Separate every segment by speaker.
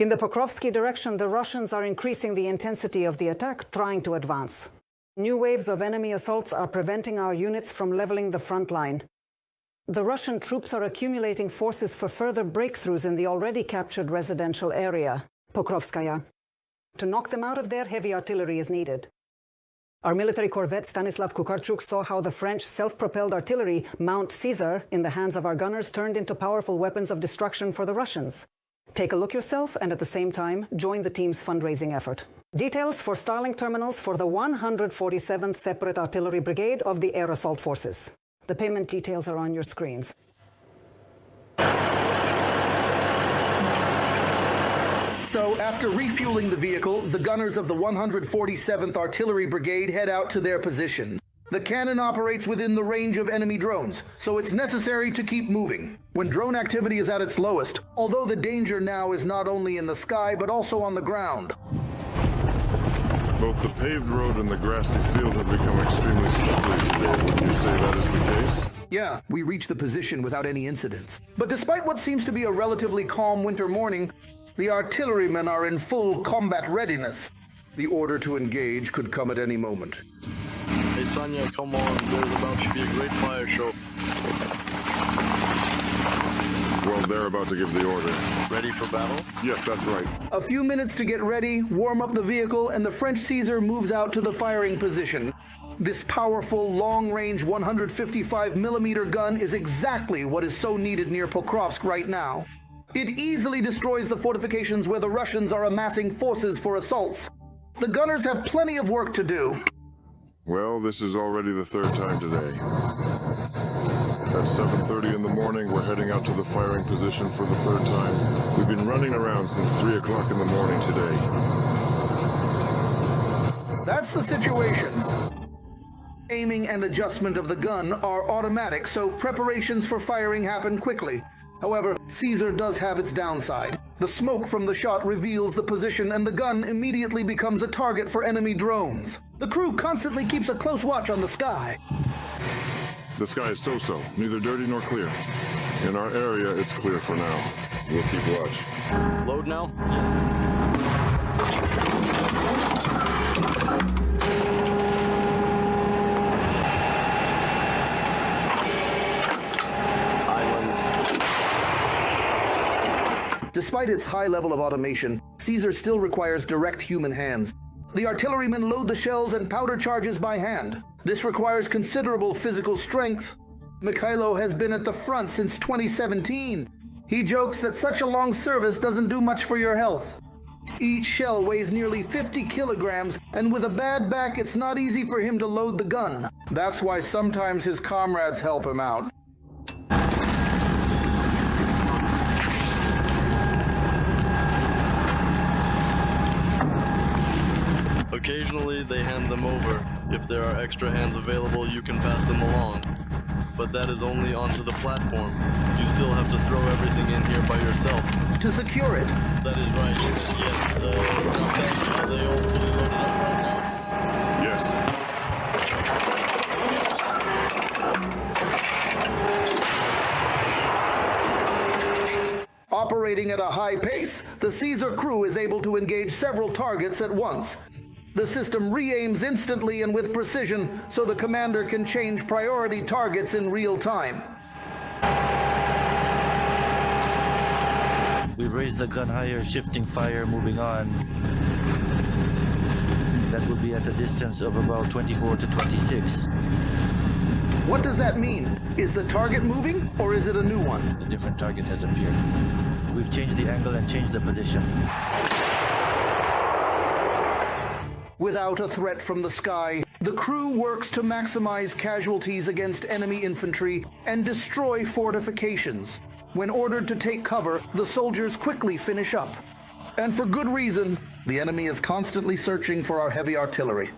Speaker 1: In the Pokrovsky direction, the Russians are increasing the intensity of the attack, trying to advance. New waves of enemy assaults are preventing our units from leveling the front line. The Russian troops are accumulating forces for further breakthroughs in the already captured residential area, Pokrovskaya. To knock them out of there, heavy artillery is needed. Our military corvette Stanislav Kukarchuk saw how the French self-propelled artillery, Mount Caesar, in the hands of our gunners turned into powerful weapons of destruction for the Russians. Take a look yourself and at the same time, join the team's fundraising effort. Details for Starlink terminals for the 147th Separate Artillery Brigade of the Air Assault Forces. The payment details are on your screens.
Speaker 2: So, after refueling the vehicle, the gunners of the 147th Artillery Brigade head out to their position. The cannon operates within the range of enemy drones, so it's necessary to keep moving. When drone activity is at its lowest, although the danger now is not only in the sky but also on the ground.
Speaker 3: Both the paved road and the grassy field have become extremely slippery today. Wouldn't you say that is the case?
Speaker 2: Yeah, we reached the position without any incidents. But despite what seems to be a relatively calm winter morning, the artillerymen are in full combat readiness. The order to engage could come at any moment.
Speaker 4: Hey Sonia, come on, there's about to be a great fire show.
Speaker 3: Well, they're about to give the order.
Speaker 4: Ready for battle?
Speaker 3: Yes, that's right.
Speaker 2: A few minutes to get ready, warm up the vehicle, and the French Caesar moves out to the firing position. This powerful, long-range 155mm gun is exactly what is so needed near Pokrovsk right now. It easily destroys the fortifications where the Russians are amassing forces for assaults. The gunners have plenty of work to do.
Speaker 3: Well, this is already the third time today. At 7:30 in the morning, we're heading out to the firing position for the third time. We've been running around since 3 o'clock in the morning today.
Speaker 2: That's the situation. Aiming and adjustment of the gun are automatic, so preparations for firing happen quickly. However, Caesar does have its downside. The smoke from the shot reveals the position and the gun immediately becomes a target for enemy drones. The crew constantly keeps a close watch on the sky.
Speaker 3: The sky is so-so, neither dirty nor clear. In our area, it's clear for now. We'll keep watch.
Speaker 4: Load now?
Speaker 2: Despite its high level of automation, Caesar still requires direct human hands. The artillerymen load the shells and powder charges by hand. This requires considerable physical strength. Mikhailo has been at the front since 2017. He jokes that such a long service doesn't do much for your health. Each shell weighs nearly 50 kilograms, and with a bad back, it's not easy for him to load the gun. That's why sometimes his comrades help him out.
Speaker 4: Occasionally, they hand them over. If there are extra hands available, you can pass them along. But that is only onto the platform. You still have to throw everything in here by yourself.
Speaker 2: To secure it.
Speaker 4: That is right. Yes, are they all fully loaded up right now?
Speaker 3: Yes.
Speaker 2: Operating at a high pace, the Caesar crew is able to engage several targets at once. The system re-aims instantly and with precision, so the commander can change priority targets in real time.
Speaker 5: We've raised the gun higher, shifting fire, moving on. That will be at a distance of about 24 to 26.
Speaker 2: What does that mean? Is the target moving, or is it a new one?
Speaker 5: A different target has appeared. We've changed the angle and changed the position.
Speaker 2: Without a threat from the sky, the crew works to maximize casualties against enemy infantry and destroy fortifications. When ordered to take cover, the soldiers quickly finish up. And for good reason, the enemy is constantly searching for our heavy artillery.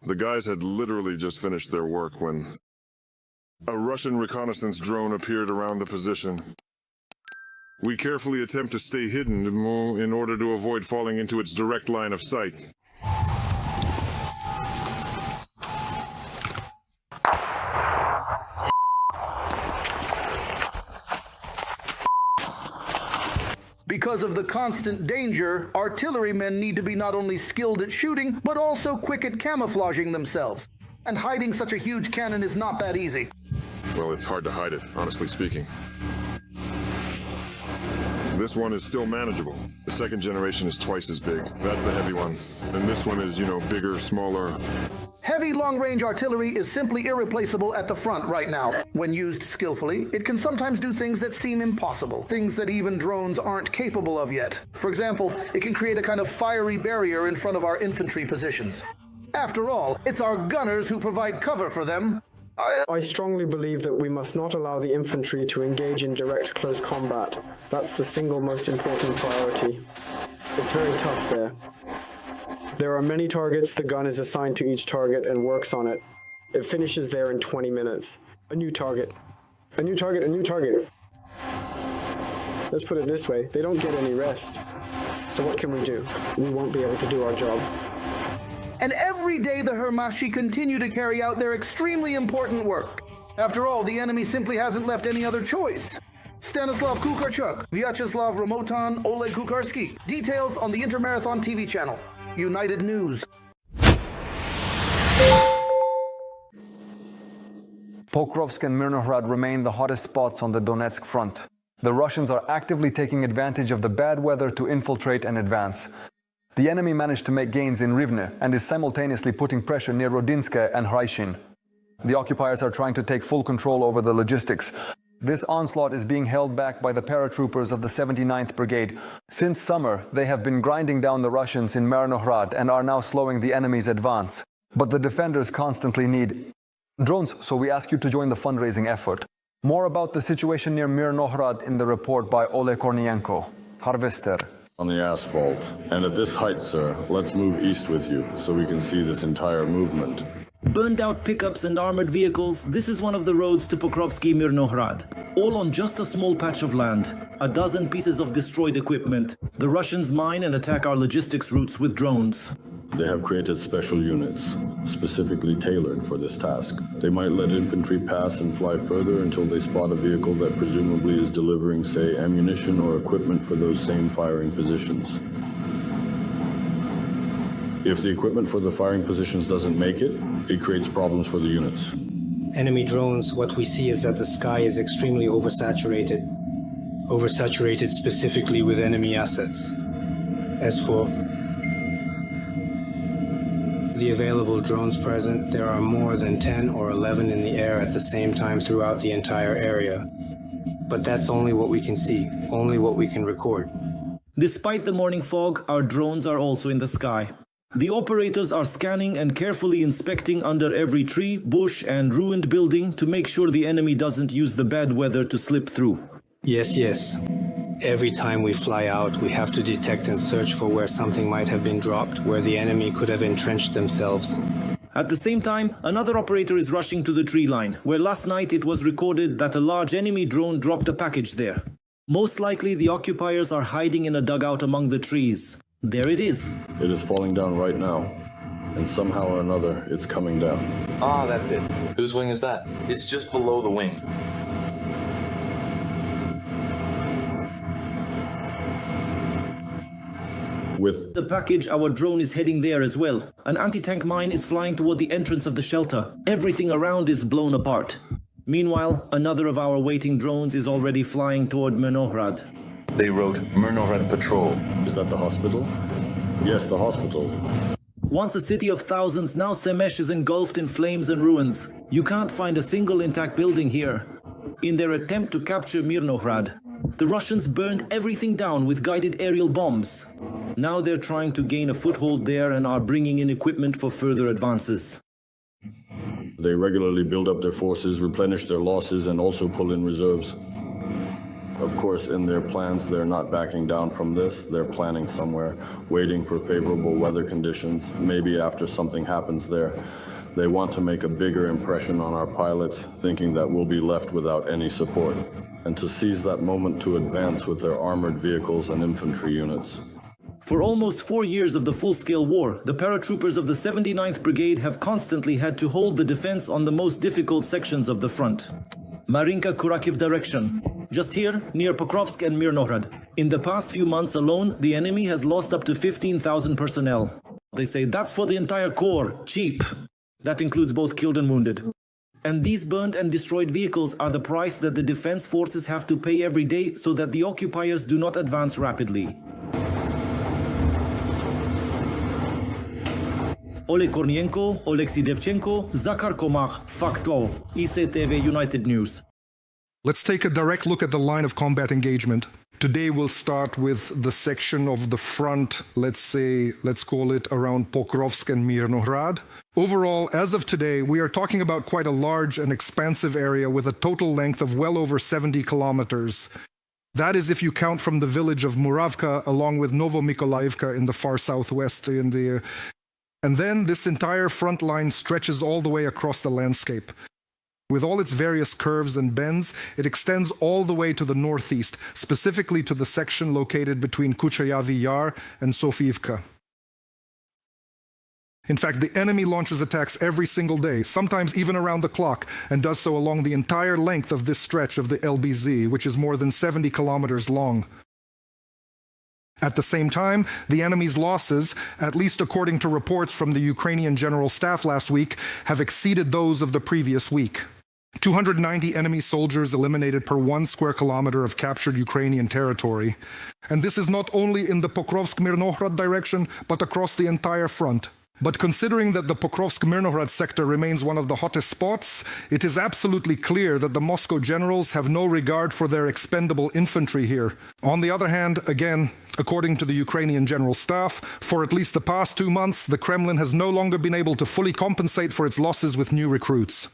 Speaker 3: The guys had literally just finished their work when a Russian reconnaissance drone appeared around the position. We carefully attempt to stay hidden in order to avoid falling into its direct line of sight.
Speaker 2: Because of the constant danger, artillerymen need to be not only skilled at shooting, but also quick at camouflaging themselves. And hiding such a huge cannon is not that easy.
Speaker 3: Well, it's hard to hide it, honestly speaking. This one is still manageable. The second generation is twice as big. That's the heavy one. And this one is, bigger, smaller.
Speaker 2: Heavy long-range artillery is simply irreplaceable at the front right now. When used skillfully, it can sometimes do things that seem impossible, things that even drones aren't capable of yet. For example, it can create a kind of fiery barrier in front of our infantry positions. After all, it's our gunners who provide cover for them.
Speaker 6: I strongly believe that we must not allow the infantry to engage in direct close combat. That's the single most important priority. It's very tough there. There are many targets, the gun is assigned to each target and works on it. It finishes there in 20 minutes. A new target. A new target, a new target. Let's put it this way, they don't get any rest. So what can we do? We won't be able to do our job.
Speaker 2: And every day the Hermashi continue to carry out their extremely important work. After all, the enemy simply hasn't left any other choice. Stanislav Kukarchuk, Vyacheslav Ramotan, Oleg Kukarsky. Details on the Intermarathon TV channel. United News.
Speaker 7: Pokrovsk and Mirnohrad remain the hottest spots on the Donetsk front. The Russians are actively taking advantage of the bad weather to infiltrate and advance. The enemy managed to make gains in Rivne and is simultaneously putting pressure near Rodinske and Hryshin. The occupiers are trying to take full control over the logistics. This onslaught is being held back by the paratroopers of the 79th Brigade. Since summer, they have been grinding down the Russians in Mirnohrad and are now slowing the enemy's advance. But the defenders constantly need drones, so we ask you to join the fundraising effort. More about the situation near Mirnohrad in the report by Ole Kornienko. Harvester.
Speaker 8: On the asphalt. And at this height, sir, let's move east with you so we can see this entire movement.
Speaker 9: Burned out pickups and armored vehicles, this is one of the roads to Pokrovsky Mirnohrad. All on just a small patch of land. A dozen pieces of destroyed equipment. The Russians mine and attack our logistics routes with drones.
Speaker 8: They have created special units, specifically tailored for this task. They might let infantry pass and fly further until they spot a vehicle that presumably is delivering, say, ammunition or equipment for those same firing positions. If the equipment for the firing positions doesn't make it, it creates problems for the units.
Speaker 10: Enemy drones, what we see is that the sky is extremely oversaturated. Oversaturated specifically with enemy assets. As for the available drones present, there are more than 10 or 11 in the air at the same time throughout the entire area. But that's only what we can see, only what we can record.
Speaker 9: Despite the morning fog, our drones are also in the sky. The operators are scanning and carefully inspecting under every tree, bush and ruined building to make sure the enemy doesn't use the bad weather to slip through.
Speaker 10: Yes. Every time we fly out, we have to detect and search for where something might have been dropped, where the enemy could have entrenched themselves.
Speaker 9: At the same time, another operator is rushing to the tree line, where last night it was recorded that a large enemy drone dropped a package there. Most likely the occupiers are hiding in a dugout among the trees. There it is.
Speaker 8: It is falling down right now. And somehow or another, it's coming down.
Speaker 11: Ah, that's it. Whose wing is that? It's just below the wing.
Speaker 8: With
Speaker 9: the package, our drone is heading there as well. An anti-tank mine is flying toward the entrance of the shelter. Everything around is blown apart. Meanwhile, another of our waiting drones is already flying toward Mirnohrad.
Speaker 11: They wrote Mirnohrad Patrol.
Speaker 8: Is that the hospital? Yes, the hospital.
Speaker 9: Once a city of thousands, now Semesh is engulfed in flames and ruins. You can't find a single intact building here. In their attempt to capture Mirnohrad, the Russians burned everything down with guided aerial bombs. Now they're trying to gain a foothold there and are bringing in equipment for further advances.
Speaker 8: They regularly build up their forces, replenish their losses, and also pull in reserves. Of course, in their plans, they're not backing down from this. They're planning somewhere, waiting for favorable weather conditions, maybe after something happens there. They want to make a bigger impression on our pilots, thinking that we'll be left without any support, and to seize that moment to advance with their armored vehicles and infantry units.
Speaker 9: For almost 4 years of the full-scale war, the paratroopers of the 79th Brigade have constantly had to hold the defense on the most difficult sections of the front. Marinka-Kurakiv direction, just here, near Pokrovsk and Mirnohrad. In the past few months alone, the enemy has lost up to 15,000 personnel. They say that's for the entire corps, cheap. That includes both killed and wounded. And these burned and destroyed vehicles are the price that the defense forces have to pay every day so that the occupiers do not advance rapidly. Oleg Kornienko, Oleksiy Devchenko, Zakhar Komach, Fakto, ICTV United News.
Speaker 12: Let's take a direct look at the line of combat engagement. Today we'll start with the section of the front, let's call it around Pokrovsk and Mirnohrad. Overall, as of today, we are talking about quite a large and expansive area with a total length of well over 70 kilometers. That is if you count from the village of Muravka along with Novomykolaivka in the far southwest. And then this entire front line stretches all the way across the landscape. With all its various curves and bends, it extends all the way to the northeast, specifically to the section located between Kuchayavi Yar and Sofivka. In fact, the enemy launches attacks every single day, sometimes even around the clock, and does so along the entire length of this stretch of the LBZ, which is more than 70 kilometers long. At the same time, the enemy's losses, at least according to reports from the Ukrainian General Staff last week, have exceeded those of the previous week. 290 enemy soldiers eliminated per 1 square kilometer of captured Ukrainian territory. And this is not only in the Pokrovsk-Mirnohrad direction, but across the entire front. But considering that the Pokrovsk-Mirnohrad sector remains one of the hottest spots, it is absolutely clear that the Moscow generals have no regard for their expendable infantry here. On the other hand, again, according to the Ukrainian General Staff, for at least the past 2 months, the Kremlin has no longer been able to fully compensate for its losses with new recruits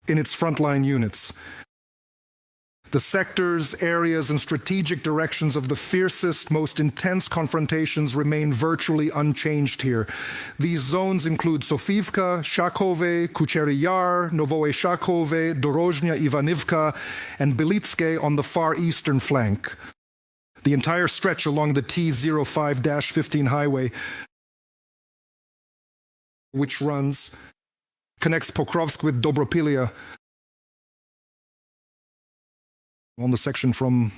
Speaker 12: in its frontline units. The sectors, areas, and strategic directions of the fiercest, most intense confrontations remain virtually unchanged here. These zones include Sofivka, Shakhove, Kuchery Yar, Novoye Shakhove, Dorozhnya Ivanivka, and Belitske on the far eastern flank. The entire stretch along the T05-15 highway, which connects Pokrovsk with Dobropilia, on the section from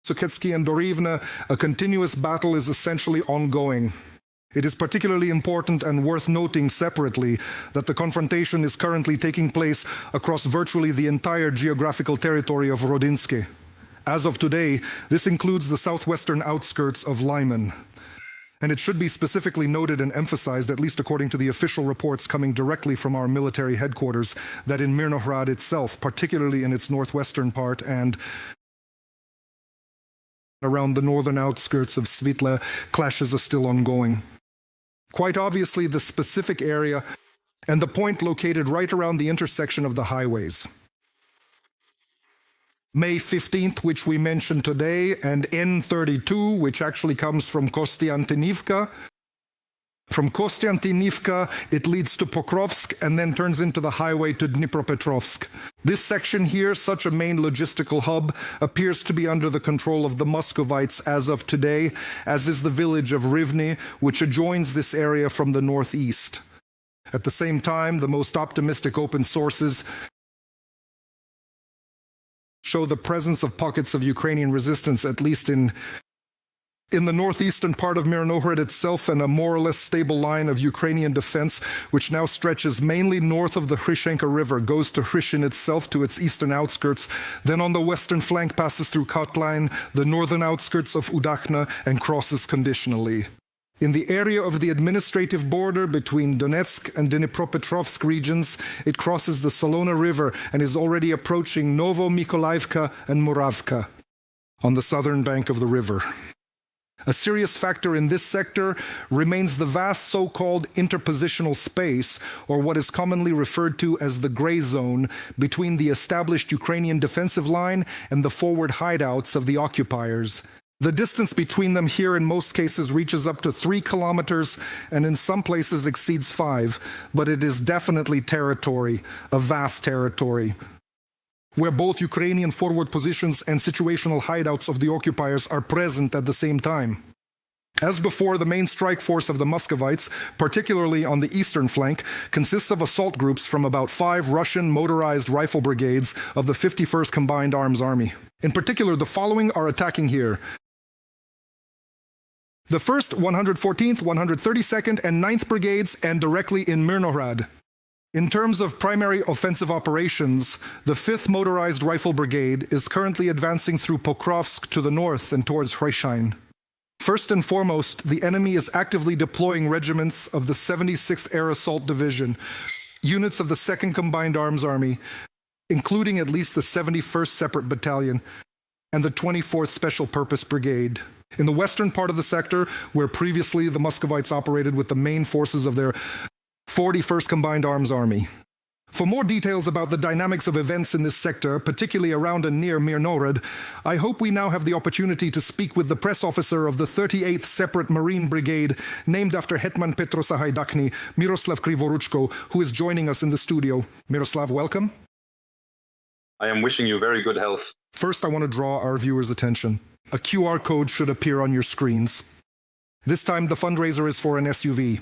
Speaker 12: Suketsky and Dorivna, a continuous battle is essentially ongoing. It is particularly important and worth noting separately that the confrontation is currently taking place across virtually the entire geographical territory of Rodinsky. As of today, this includes the southwestern outskirts of Lyman. And it should be specifically noted and emphasized, at least according to the official reports coming directly from our military headquarters, that in Mirnohrad itself, particularly in its northwestern part and around the northern outskirts of Svitla, clashes are still ongoing. Quite obviously, the specific area and the point located right around the intersection of the highways. May 15th, which we mentioned today, and N32, which actually comes from Kostiantynivka. From Kostiantynivka, it leads to Pokrovsk and then turns into the highway to Dnipropetrovsk. This section here, such a main logistical hub, appears to be under the control of the Muscovites as of today, as is the village of Rivny, which adjoins this area from the northeast. At the same time, the most optimistic open sources show the presence of pockets of Ukrainian resistance, at least in the northeastern part of Mirnohrad itself, and a more or less stable line of Ukrainian defense, which now stretches mainly north of the Hryshenka River, goes to Hryshin itself, to its eastern outskirts, then on the western flank passes through Kotline, the northern outskirts of Udakhna, and crosses conditionally. In the area of the administrative border between Donetsk and Dnipropetrovsk regions, it crosses the Solona River and is already approaching Novomykolaivka and Muravka on the southern bank of the river. A serious factor in this sector remains the vast so-called interpositional space, or what is commonly referred to as the gray zone, between the established Ukrainian defensive line and the forward hideouts of the occupiers. The distance between them here in most cases reaches up to 3 kilometers and in some places exceeds 5, but it is definitely territory, a vast territory, where both Ukrainian forward positions and situational hideouts of the occupiers are present at the same time. As before, the main strike force of the Muscovites, particularly on the eastern flank, consists of assault groups from about 5 Russian motorized rifle brigades of the 51st Combined Arms Army. In particular, the following are attacking here: the 1st, 114th, 132nd, and 9th Brigades, and directly in Mirnohrad. In terms of primary offensive operations, the 5th Motorized Rifle Brigade is currently advancing through Pokrovsk to the north and towards Hreyshin. First and foremost, the enemy is actively deploying regiments of the 76th Air Assault Division, units of the 2nd Combined Arms Army, including at least the 71st Separate Battalion, and the 24th Special Purpose Brigade. In the western part of the sector, where previously the Muscovites operated with the main forces of their 41st Combined Arms Army. For more details about the dynamics of events in this sector, particularly around and near Mirnohrad, I hope we now have the opportunity to speak with the press officer of the 38th Separate Marine Brigade, named after Hetman Petro Sahaydachny, Miroslav Krivoruchko, who is joining us in the studio. Miroslav, welcome.
Speaker 13: I am wishing you very good health.
Speaker 12: First, I want to draw our viewers' attention. A QR code should appear on your screens. This time, the fundraiser is for an SUV.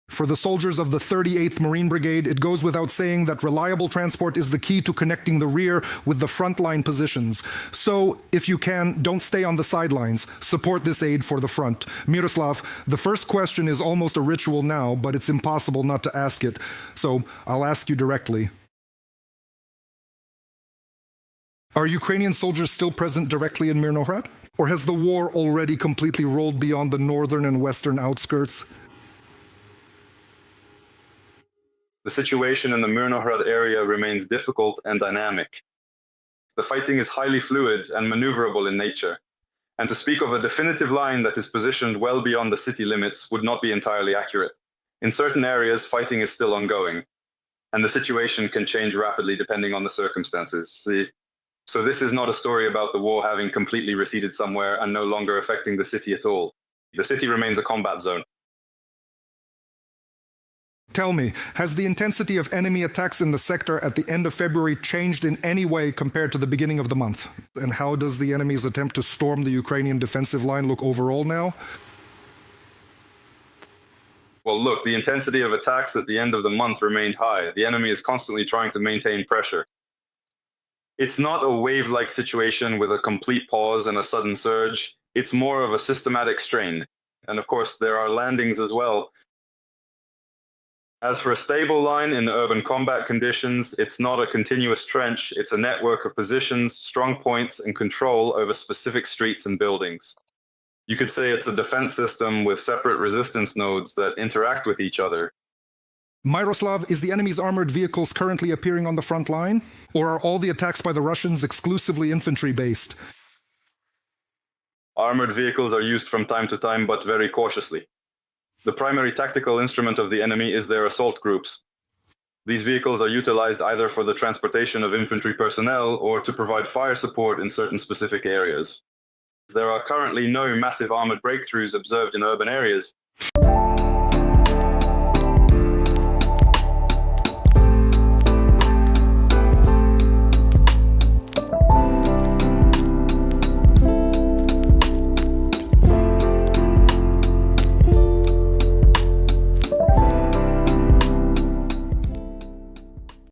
Speaker 12: For the soldiers of the 38th Marine Brigade, it goes without saying that reliable transport is the key to connecting the rear with the frontline positions. So, if you can, don't stay on the sidelines. Support this aid for the front. Miroslav, the first question is almost a ritual now, but it's impossible not to ask it. So, I'll ask you directly. Are Ukrainian soldiers still present directly in Mirnohrad? Or has the war already completely rolled beyond the northern and western outskirts?
Speaker 13: The situation in the Mirnohrad area remains difficult and dynamic. The fighting is highly fluid and maneuverable in nature, and to speak of a definitive line that is positioned well beyond the city limits would not be entirely accurate. In certain areas, fighting is still ongoing, and the situation can change rapidly depending on the circumstances. So this is not a story about the war having completely receded somewhere and no longer affecting the city at all. The city remains a combat zone.
Speaker 12: Tell me, has the intensity of enemy attacks in the sector at the end of February changed in any way compared to the beginning of the month? And how does the enemy's attempt to storm the Ukrainian defensive line look overall now?
Speaker 13: Well, look, the intensity of attacks at the end of the month remained high. The enemy is constantly trying to maintain pressure. It's not a wave-like situation with a complete pause and a sudden surge. It's more of a systematic strain. And of course, there are landings as well. As for a stable line in urban combat conditions, it's not a continuous trench, it's a network of positions, strong points, and control over specific streets and buildings. You could say it's a defense system with separate resistance nodes that interact with each other.
Speaker 12: Miroslav, is the enemy's armored vehicles currently appearing on the front line? Or are all the attacks by the Russians exclusively infantry-based?
Speaker 13: Armored vehicles are used from time to time, but very cautiously. The primary tactical instrument of the enemy is their assault groups. These vehicles are utilized either for the transportation of infantry personnel or to provide fire support in certain specific areas. There are currently no massive armored breakthroughs observed in urban areas.